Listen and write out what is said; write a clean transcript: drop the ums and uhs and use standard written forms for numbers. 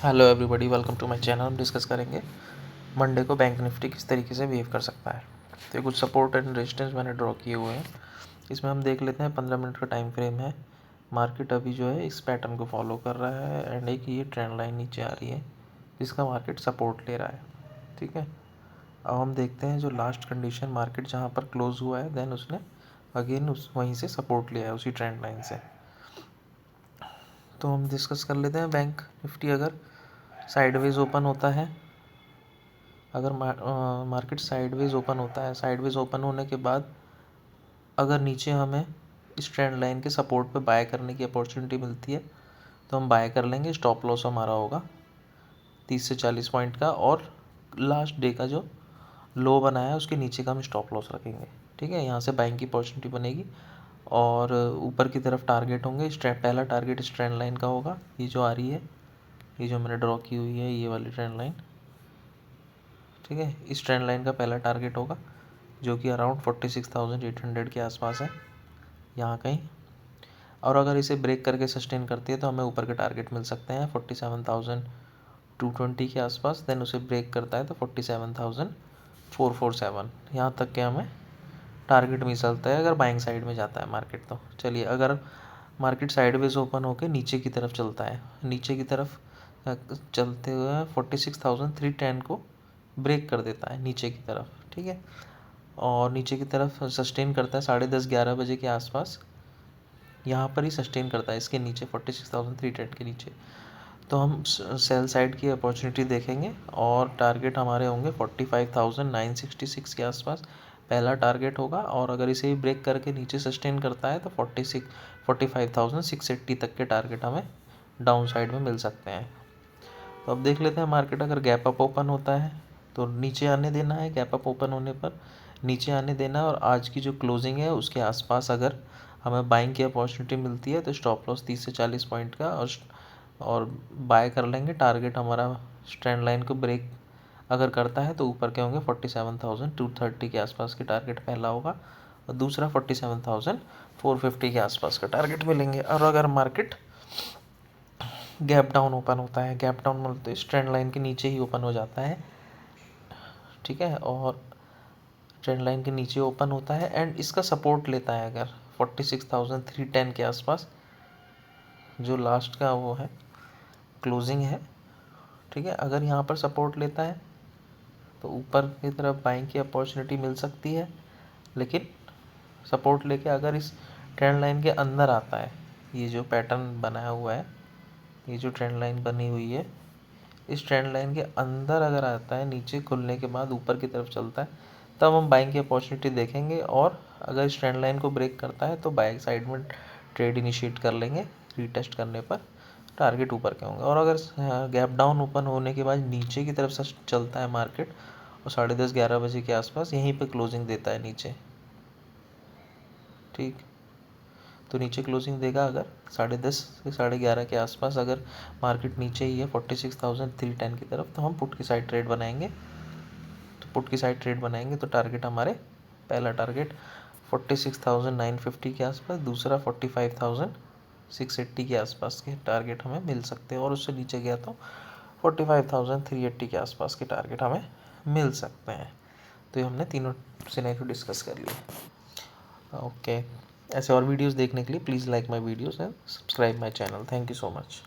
Hello everybody, welcome to my channel. हम discuss करेंगे Monday को बैंक निफ्टी किस तरीके से बिहेव कर सकता है। तो कुछ सपोर्ट एंड रेजिस्टेंस मैंने ड्रॉ किए हुए हैं। इसमें हम देख लेते हैं 15 मिनट का टाइम फ्रेम है। मार्केट अभी जो है इस पैटर्न को फॉलो कर रहा है एंड एक ये ट्रेंड लाइन नीचे आ रही है जिसका मार्केट सपोर्ट ले रहा है। ठीक है, अब हम देखते हैं जो लास्ट कंडीशन मार्केट जहाँ पर क्लोज हुआ है देन उसने अगेन वहीं से सपोर्ट लिया है उसी ट्रेंड लाइन से। तो हम डिस्कस कर लेते हैं बैंक निफ्टी अगर साइडवेज ओपन होता है, अगर मार्केट साइडवेज ओपन होता है, साइडवेज ओपन होने के बाद अगर नीचे हमें इस ट्रेंड लाइन के सपोर्ट पे बाय करने की अपॉर्चुनिटी मिलती है तो हम बाय कर लेंगे। स्टॉप लॉस हमारा होगा 30 से 40 पॉइंट का और लास्ट डे का जो लो बनाया है उसके नीचे का हम स्टॉप लॉस रखेंगे। ठीक है, यहाँ से बाइंग की अपॉर्चुनिटी बनेगी और ऊपर की तरफ टारगेट होंगे। पहला टारगेट इस ट्रेंड लाइन का होगा, ये जो आ रही है, ये जो मैंने ड्रॉ की हुई है ये वाली ट्रेंड लाइन। ठीक है, इस ट्रेंड लाइन का पहला टारगेट होगा जो कि अराउंड 46,800 के आसपास है यहाँ कहीं। और अगर इसे ब्रेक करके सस्टेन करती है तो हमें ऊपर के टारगेट मिल सकते हैं 47,220 के आसपास। देन उसे ब्रेक करता है तो 47,447 यहाँ तक के हमें टारगेट मिल सकता है अगर बाइंग साइड में जाता है मार्केट। तो चलिए, अगर मार्केट साइडवेज ओपन होकर नीचे की तरफ चलता है, नीचे की तरफ चलते हुए 46,310 को ब्रेक कर देता है नीचे की तरफ। ठीक है, और नीचे की तरफ सस्टेन करता है 10:30-11 बजे के आसपास, यहाँ पर ही सस्टेन करता है इसके नीचे 46,310 के नीचे। तो हम सेल साइड की अपॉर्चुनिटी देखेंगे और टारगेट हमारे होंगे 45,966 के आसपास पहला टारगेट होगा। और अगर इसे ब्रेक करके नीचे सस्टेन करता है तो 45,680 तक के टारगेट हमें डाउन साइड में मिल सकते हैं। तो अब देख लेते हैं मार्केट अगर गैप अप ओपन होता है तो नीचे आने देना है, गैप अप ओपन होने पर नीचे आने देना है और आज की जो क्लोजिंग है उसके आसपास अगर हमें बाइंग की अपॉर्चुनिटी मिलती है तो स्टॉप लॉस 30 से 40 पॉइंट का और बाय कर लेंगे। टारगेट हमारा ट्रेंड लाइन को ब्रेक अगर करता है तो ऊपर के होंगे 47,230 के आसपास के टारगेट पहला होगा और दूसरा 47,450 के आसपास का टारगेट मिलेंगे। और अगर मार्केट गैप डाउन ओपन होता है, गैप डाउन मतलब तो इस ट्रेंड लाइन के नीचे ही ओपन हो जाता है। ठीक है, और ट्रेंड लाइन के नीचे ओपन होता है एंड इसका सपोर्ट लेता है अगर 46,310 के आसपास जो लास्ट का वो है क्लोजिंग है। ठीक है, अगर यहाँ पर सपोर्ट लेता है तो ऊपर की तरफ बाइंग की अपॉर्चुनिटी मिल सकती है, लेकिन सपोर्ट लेके अगर इस ट्रेंड लाइन के अंदर आता है, ये जो पैटर्न बनाया हुआ है, ये जो ट्रेंड लाइन बनी हुई है, इस ट्रेंड लाइन के अंदर अगर आता है नीचे खुलने के बाद ऊपर की तरफ चलता है तब हम बाइंग की अपॉर्चुनिटी देखेंगे। और अगर इस ट्रेंड लाइन को ब्रेक करता है तो बाइंग साइड में ट्रेड इनिशिएट कर लेंगे। रीटेस्ट करने पर टारगेट ऊपर के होंगे। और अगर गैप डाउन ओपन होने के बाद नीचे की तरफ से चलता है मार्केट और 10:30-11 बजे के आसपास यहीं पे क्लोजिंग देता है नीचे। ठीक, तो नीचे क्लोजिंग देगा अगर 10:30 से 11:30 के आसपास, अगर मार्केट नीचे ही है 46,310 की तरफ, तो हम पुट की साइड ट्रेड बनाएंगे। तो पुट की साइड ट्रेड बनाएंगे तो टारगेट हमारे पहला टारगेट 46,950 के आसपास, दूसरा 45,680 के आसपास के टारगेट हमें मिल सकते हैं। और उससे नीचे गया तो 45,380 के आसपास के टारगेट हमें मिल सकते हैं। तो ये हमने तीनों सिनेरियो डिस्कस कर लिए। ओके, ऐसे और वीडियोस देखने के लिए please like my videos and subscribe my channel. Thank you so much.